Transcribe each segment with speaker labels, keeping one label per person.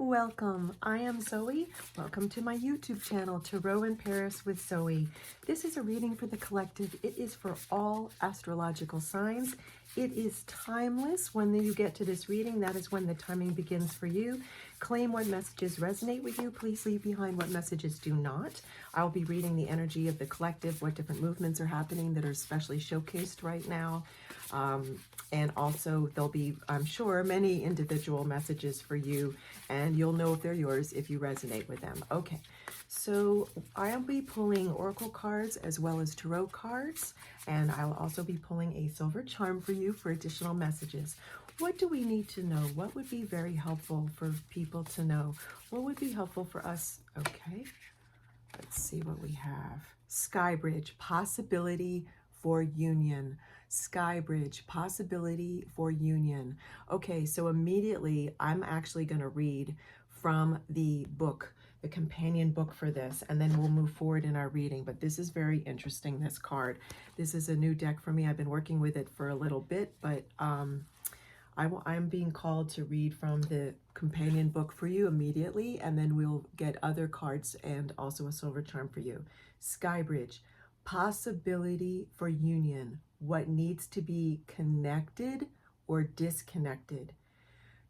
Speaker 1: Welcome, I am Zoe. Welcome to my YouTube channel, Tarot in Paris with Zoe. This is a reading for the collective. It is for all astrological signs. It is timeless. When you get to this reading, that is when the timing begins for you. Claim what messages resonate with you. Please leave behind what messages do not. I'll be reading the energy of the collective, what different movements are happening that are especially showcased right now. And also there'll be, I'm sure, many individual messages for you, and you'll know if they're yours if you resonate with them. Okay, so I'll be pulling oracle cards as well as tarot cards, and I'll also be pulling a silver charm for you for additional messages. What do we need to know? What would be very helpful for people to know? What would be helpful for us? Okay, let's see what we have. Skybridge, possibility for union. Skybridge, possibility for union. Okay, so immediately I'm actually going to read from the book, the companion book for this, and then we'll move forward in our reading. But this is very interesting, this card. This is a new deck for me. I've been working with it for a little bit, but I'm being called to read from the companion book for you immediately, and then we'll get other cards and also a silver charm for you. Skybridge, possibility for union. What needs to be connected or disconnected?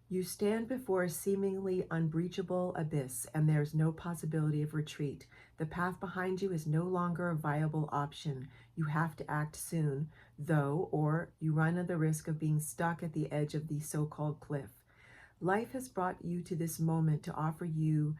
Speaker 1: You stand before a seemingly unbreachable abyss, and there's no possibility of retreat. The path behind you is no longer a viable option. You have to act soon, though, or you run the risk of being stuck at the edge of the so-called cliff. Life has brought you to this moment to offer you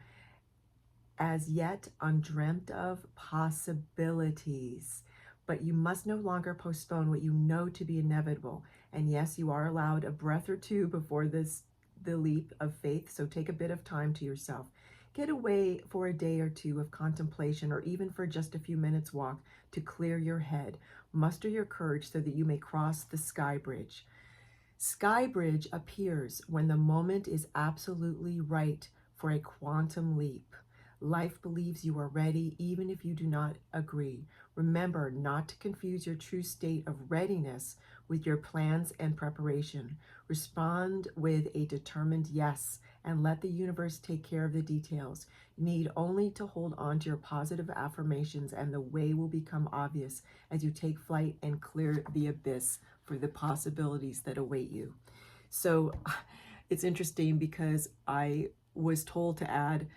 Speaker 1: as yet undreamt of possibilities. But you must no longer postpone what you know to be inevitable. And yes, you are allowed a breath or two before the leap of faith, so take a bit of time to yourself. Get away for a day or two of contemplation, or even for just a few minutes walk to clear your head. Muster your courage so that you may cross the sky bridge. Sky bridge appears when the moment is absolutely right for a quantum leap. Life believes you are ready, even if you do not agree. Remember not to confuse your true state of readiness with your plans and preparation. Respond with a determined yes, and let the universe take care of the details. You need only to hold on to your positive affirmations, and the way will become obvious as you take flight and clear the abyss for the possibilities that await you. So it's interesting because I was told to add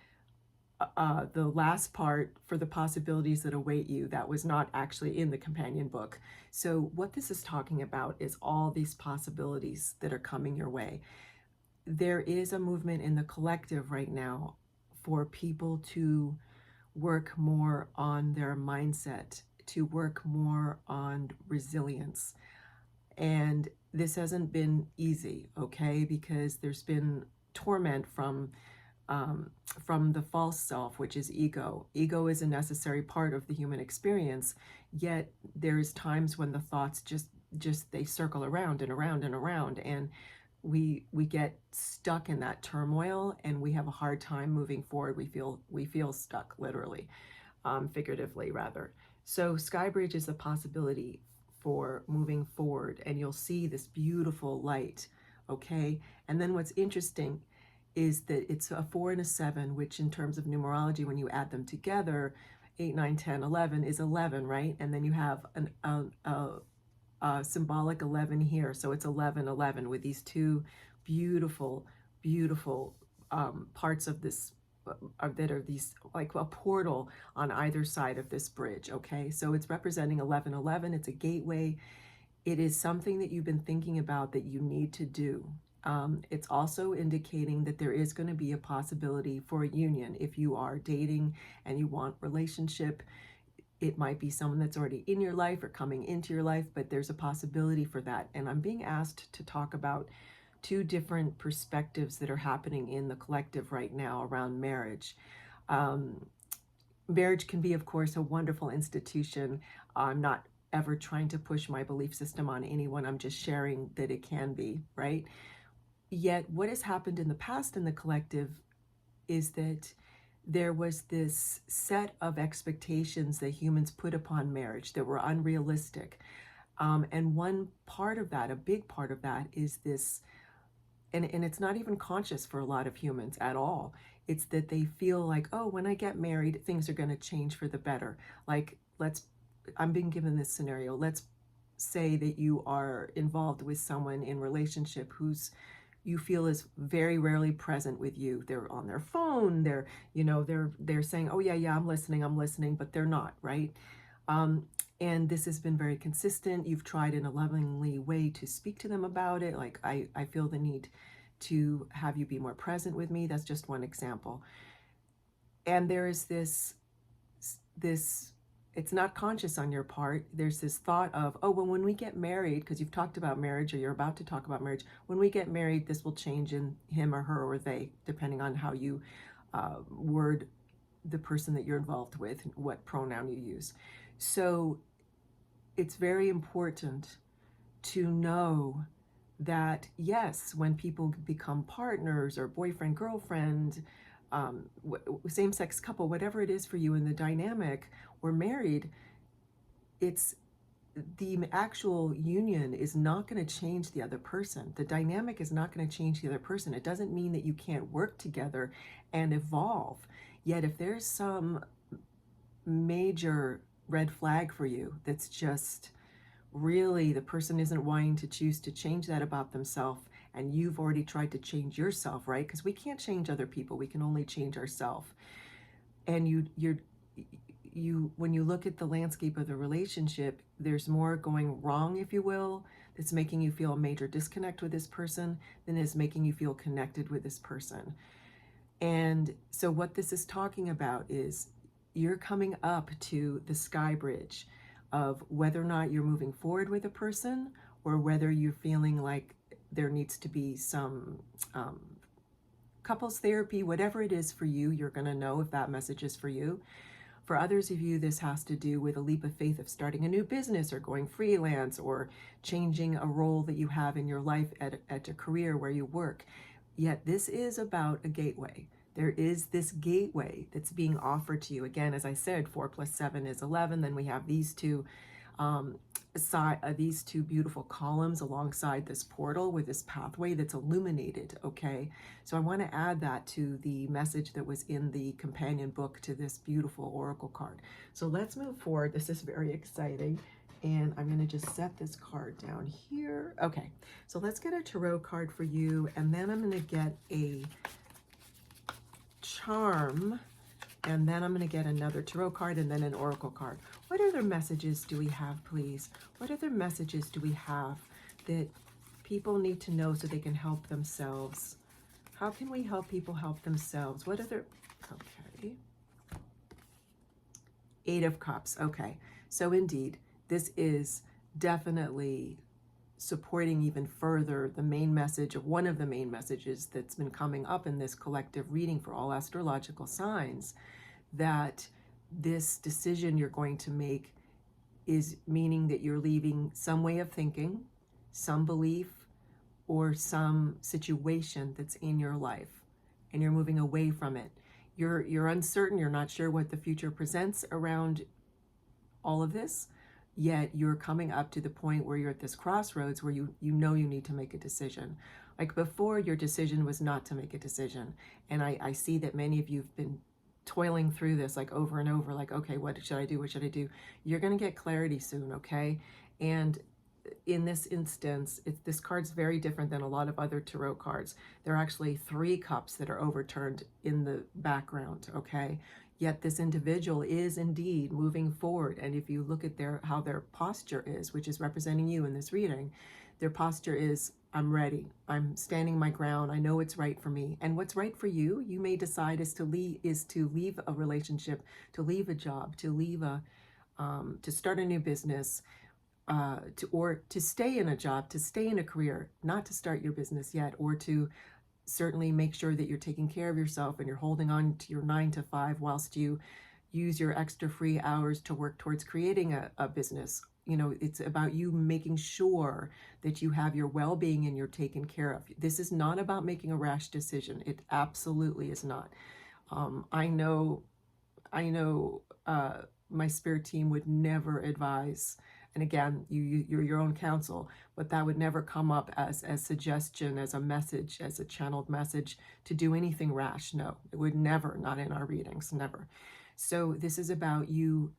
Speaker 1: the last part for the possibilities that await you. That was not actually in the companion book. So what this is talking about is all these possibilities that are coming your way. There is a movement in the collective right now for people to work more on their mindset, to work more on resilience. And this hasn't been easy, okay, because there's been torment from the false self, which is ego. Ego is a necessary part of the human experience, yet there's times when the thoughts just they circle around and around and around, and we get stuck in that turmoil, and we have a hard time moving forward. We feel stuck, literally, figuratively rather. So Skybridge is a possibility for moving forward, and you'll see this beautiful light, okay? And then what's interesting is that it's a 4 and a 7, which in terms of numerology, when you add them together, 8, 9, 10, 11 is 11, right? And then you have a symbolic 11 here. So it's 11, 11 with these two beautiful, beautiful parts of this, that are these, like a portal on either side of this bridge, okay? So it's representing 11, 11. It's a gateway. It is something that you've been thinking about that you need to do. It's also indicating that there is going to be a possibility for a union. If you are dating and you want relationship, it might be someone that's already in your life or coming into your life, but there's a possibility for that. And I'm being asked to talk about two different perspectives that are happening in the collective right now around marriage. Marriage can be, of course, a wonderful institution. I'm not ever trying to push my belief system on anyone. I'm just sharing that it can be, right? Yet what has happened in the past in the collective is that there was this set of expectations that humans put upon marriage that were unrealistic. And one part of that, a big part of that, is this and it's not even conscious for a lot of humans at all. It's that they feel like, oh, when I get married, things are going to change for the better. Like, I'm being given this scenario. Let's say that you are involved with someone in relationship who's you feel is very rarely present with you. They're on their phone. They're saying, "Oh yeah, I'm listening," but they're not, right? And this has been very consistent. You've tried in a lovingly way to speak to them about it. Like, I feel the need to have you be more present with me. That's just one example. And there is this it's not conscious on your part. There's this thought of, oh, well, when we get married, because you've talked about marriage or you're about to talk about marriage, when we get married, this will change in him or her or they, depending on how you word the person that you're involved with, what pronoun you use. So it's very important to know that, yes, when people become partners or boyfriend, girlfriend, same-sex couple, whatever it is for you in the dynamic, or married, it's the actual union is not going to change the other person. The dynamic is not going to change the other person. It doesn't mean that you can't work together and evolve. Yet if there's some major red flag for you that's just really the person isn't wanting to choose to change that about themselves, and you've already tried to change yourself, right? Because we can't change other people, we can only change ourselves. And you when you look at the landscape of the relationship, there's more going wrong, if you will, that's making you feel a major disconnect with this person than is making you feel connected with this person. And so what this is talking about is you're coming up to the sky bridge of whether or not you're moving forward with a person, or whether you're feeling like there needs to be some couples therapy. Whatever it is for you, you're going to know if that message is for you. For others of you, this has to do with a leap of faith of starting a new business or going freelance or changing a role that you have in your life at a career where you work. Yet this is about a gateway. There is this gateway that's being offered to you. Again, as I said, 4 + 7 is 11. Then we have these two beautiful columns alongside this portal with this pathway that's illuminated, okay? So I want to add that to the message that was in the companion book to this beautiful oracle card. So let's move forward. This is very exciting. And I'm going to just set this card down here. Okay, so let's get a tarot card for you, and then I'm going to get a charm, and then I'm going to get another tarot card and then an oracle card. What other messages do we have, please? What other messages do we have that people need to know so they can help themselves? How can we help people help themselves? What other... Okay. 8 of Cups. Okay. So indeed, this is definitely supporting even further the main message, of one of the main messages that's been coming up in this collective reading for all astrological signs, that this decision you're going to make is meaning that you're leaving some way of thinking, some belief, or some situation that's in your life, and you're moving away from it. You're uncertain, you're not sure what the future presents around all of this, yet you're coming up to the point where you're at this crossroads where you know you need to make a decision. Like before, your decision was not to make a decision. And I see that many of you have been toiling through this like over and over, like, okay, what should I do? What should I do? You're going to get clarity soon, okay? And in this instance, this card's very different than a lot of other tarot cards. There are actually 3 cups that are overturned in the background, okay? Yet this individual is indeed moving forward. And if you look at how their posture is, which is representing you in this reading, their posture is, I'm ready. I'm standing my ground. I know it's right for me. And what's right for you, you may decide is to leave a relationship, to leave a job, to start a new business, or to stay in a job, to stay in a career, not to start your business yet, or to certainly make sure that you're taking care of yourself and you're holding on to your 9 to 5 whilst you use your extra free hours to work towards creating a business. You know, it's about you making sure that you have your well-being and you're taken care of. This is not about making a rash decision. It absolutely is not. I know my spirit team would never advise And again, you're your own counsel, but that would never come up as suggestion, as a message, as a channeled message to do anything rash. No, it would never, not in our readings, never. So this is about you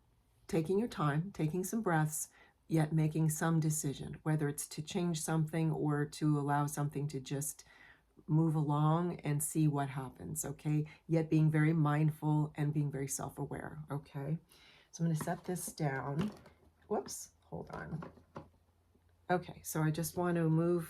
Speaker 1: taking your time, taking some breaths, yet making some decision, whether it's to change something or to allow something to just move along and see what happens, okay? Yet being very mindful and being very self-aware, okay? So I'm going to set this down. Whoops, hold on. Okay, so I just want to move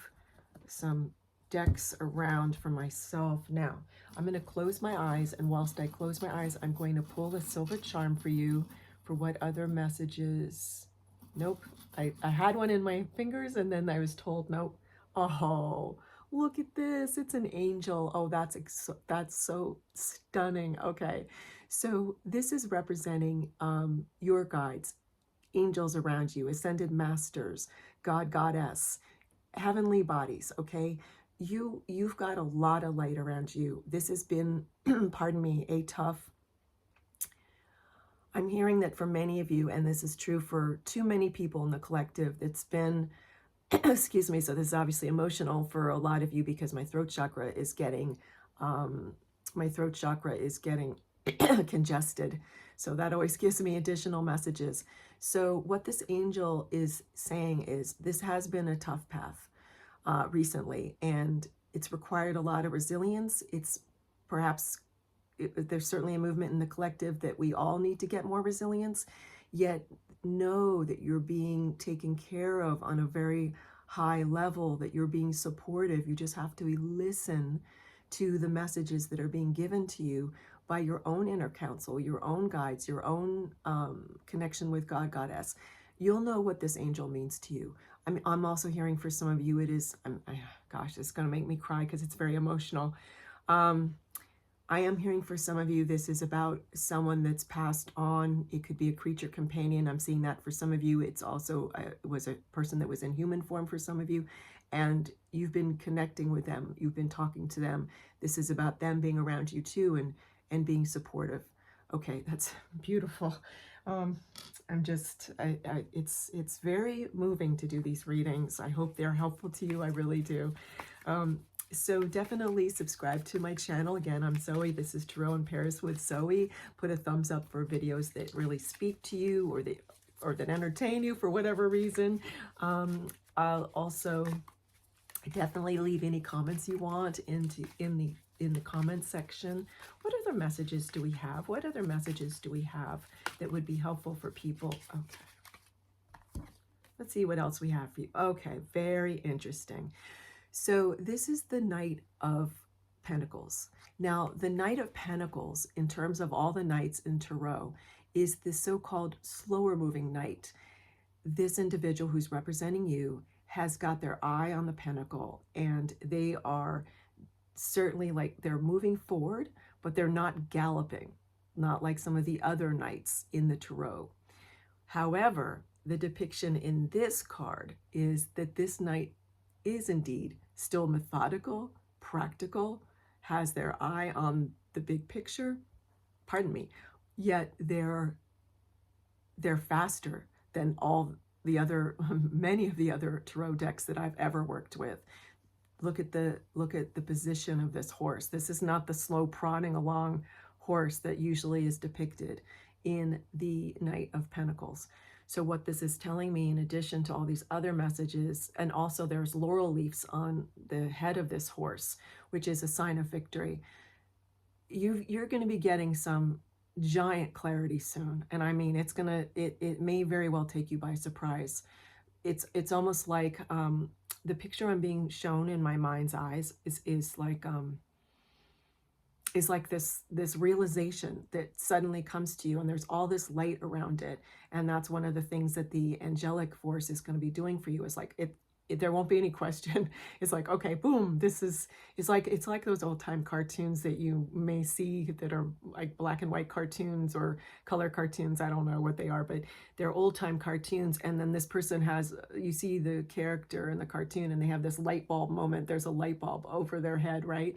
Speaker 1: some decks around for myself. Now, I'm going to close my eyes, and whilst I close my eyes, I'm going to pull a silver charm for you for what other messages. Nope, I had one in my fingers, and then I was told, nope. Oh, look at this, it's an angel. Oh, that's so stunning. Okay, so this is representing your guides, angels around you, ascended masters, God, goddess, heavenly bodies, okay? You've got a lot of light around you. This has been, pardon me, a tough, I'm hearing that for many of you, and this is true for too many people in the collective, it's been, excuse me, so this is obviously emotional for a lot of you because my throat chakra is getting, congested. So that always gives me additional messages. So what this angel is saying is this has been a tough path recently, and it's required a lot of resilience. It's perhaps, there's certainly a movement in the collective that we all need to get more resilience, yet know that you're being taken care of on a very high level, that you're being supportive. You just have to listen to the messages that are being given to you by your own inner counsel, your own guides, your own connection with God, goddess. You'll know what this angel means to you. I'm also hearing for some of you, it is, gosh, it's going to make me cry because it's very emotional. I am hearing for some of you, this is about someone that's passed on. It could be a creature companion. I'm seeing that for some of you. It's also, it was a person that was in human form for some of you, and you've been connecting with them. You've been talking to them. This is about them being around you too, and being supportive. Okay, that's beautiful. I'm just, it's very moving to do these readings. I hope they're helpful to you. I really do. So definitely subscribe to my channel. Again, I'm Zoe. This is Tarot in Paris with Zoe. Put a thumbs up for videos that really speak to you or that entertain you for whatever reason. I'll also definitely leave any comments you want in the comments section. What other messages do we have? What other messages do we have that would be helpful for people? Okay. Let's see what else we have for you. Okay, very interesting. So this is the Knight of Pentacles. Now, the Knight of Pentacles, in terms of all the knights in Tarot, is the so-called slower moving knight. This individual who's representing you has got their eye on the pentacle, and they are certainly, like, they're moving forward, but they're not galloping, not like some of the other knights in the Tarot. However, the depiction in this card is that this knight is indeed still methodical, practical, has their eye on the big picture, pardon me, yet they're faster than all the other, many of the other Tarot decks that I've ever worked with. Look at the position of this horse. This is not the slow prodding along horse that usually is depicted in the Knight of Pentacles. So what this is telling me, in addition to all these other messages, and also there's laurel leaves on the head of this horse, which is a sign of victory. You're going to be getting some giant clarity soon. And I mean, it may very well take you by surprise. It's almost like the picture I'm being shown in my mind's eyes is like this realization that suddenly comes to you, and there's all this light around it. And that's one of the things that the angelic force is going to be doing for you, is like there won't be any question. It's like, okay, boom, it's like those old time cartoons that you may see that are like black and white cartoons or color cartoons. I don't know what they are, but they're old time cartoons. And then this person you see the character in the cartoon and they have this light bulb moment. There's a light bulb over their head, right?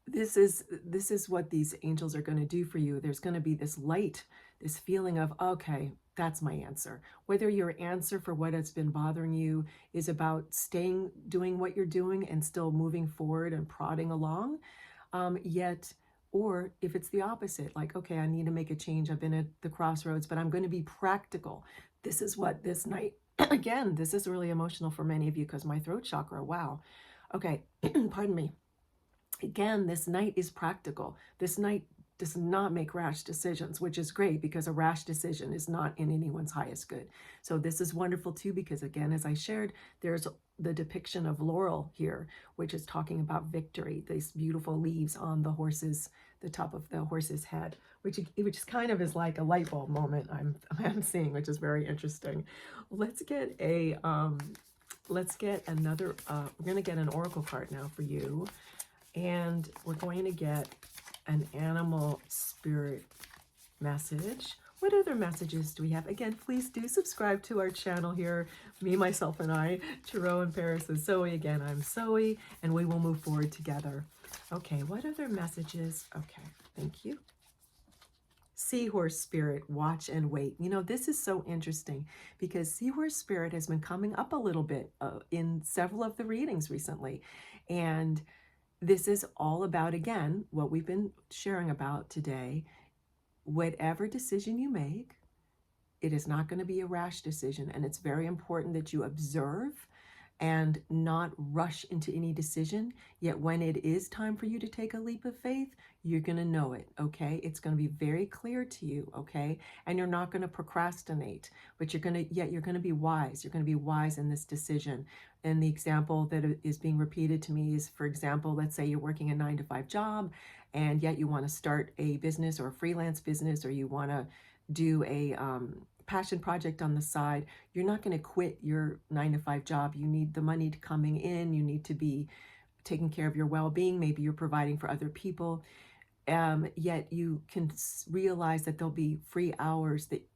Speaker 1: This is what these angels are going to do for you. There's going to be this light, this feeling of, okay, That's my answer. Whether your answer for what has been bothering you is about staying, doing what you're doing and still moving forward and prodding along, yet, or if it's the opposite, like, okay, I need to make a change. I've been at the crossroads, but I'm going to be practical. This is what this night, again, this is really emotional for many of you because my throat chakra, wow. Okay, pardon me. Again, this night is practical. This night does not make rash decisions, which is great because a rash decision is not in anyone's highest good. So this is wonderful too, because again, as I shared, there's the depiction of laurel here, which is talking about victory, these beautiful leaves on the horse's, the top of the horse's head, which kind of is like a light bulb moment I'm seeing, which is very interesting. Let's get another, we're going to get an oracle card now for you. And we're going to get an animal spirit message. What other messages do we have? Again, please do subscribe to our channel here. Me, myself, and I, Tarot in Paris with Zoe. Again, I'm Zoe, and we will move forward together. Okay, what other messages? Okay, thank you. Seahorse spirit, watch and wait. You know, this is so interesting because seahorse spirit has been coming up a little bit in several of the readings recently. And this is all about, again, what we've been sharing about today. Whatever decision you make, it is not going to be a rash decision. And it's very important that you observe and not rush into any decision. Yet when it is time for you to take a leap of faith, you're going to know it, okay? It's going to be very clear to you, okay? And you're not going to procrastinate, but you're going to be wise. You're going to be wise in this decision. And the example that is being repeated to me is, for example, let's say you're working a 9-to-5 job, and yet you want to start a business or a freelance business, or you want to do a passion project on the side. You're not going to quit your 9-to-5 job. You need the money to coming in. You need to be taking care of your well-being. Maybe you're providing for other people. Yet you can realize that there'll be free hours that,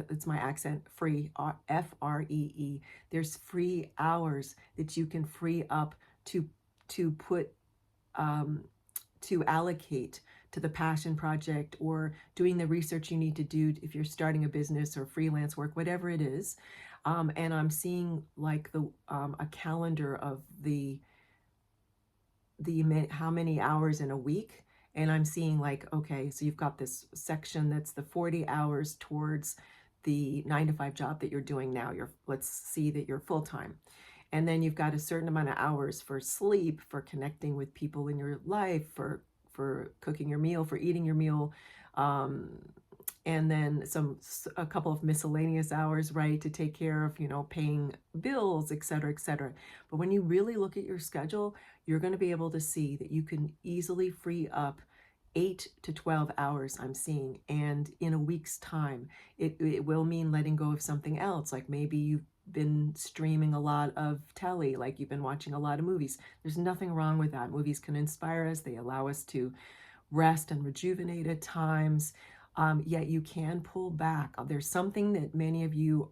Speaker 1: it's my accent, free, F-R-E-E. There's free hours that you can free up to put, to allocate to the passion project or doing the research you need to do if you're starting a business or freelance work, whatever it is. And I'm seeing like a calendar of how many hours in a week. And I'm seeing like, okay, so you've got this section that's the 40 hours towards the 9-to-5 job that you're doing now. Let's see that you're full-time. And then you've got a certain amount of hours for sleep, for connecting with people in your life, for cooking your meal, for eating your meal, and then a couple of miscellaneous hours, right, to take care of, paying bills, et cetera, et cetera. But when you really look at your schedule, you're going to be able to see that you can easily free up 8 to 12 hours, I'm seeing. And in a week's time, it will mean letting go of something else. Like maybe you've been streaming a lot of telly, like you've been watching a lot of movies. There's nothing wrong with that. Movies can inspire us. They allow us to rest and rejuvenate at times. Yet you can pull back. There's something that many of you,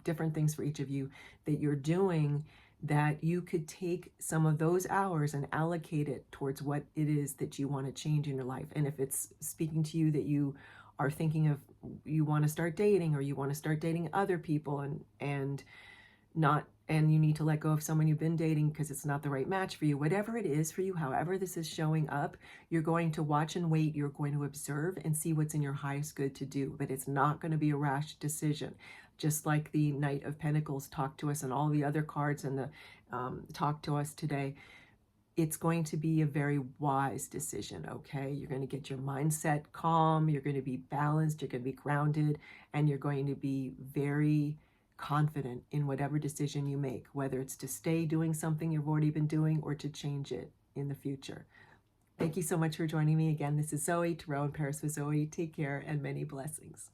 Speaker 1: different things for each of you, that you're doing, that you could take some of those hours and allocate it towards what it is that you want to change in your life. And if it's speaking to you that you are thinking of, you want to start dating, or you want to start dating other people and you need to let go of someone you've been dating because it's not the right match for you, whatever it is for you, however this is showing up, you're going to watch and wait. You're going to observe and see what's in your highest good to do. But it's not going to be a rash decision. Just like the Knight of Pentacles talked to us and all the other cards and the talk to us today, it's going to be a very wise decision, okay? You're going to get your mindset calm, you're going to be balanced, you're going to be grounded, and you're going to be very confident in whatever decision you make, whether it's to stay doing something you've already been doing or to change it in the future. Thank you so much for joining me again. This is Zoe, Tarot in Paris with Zoe. Take care and many blessings.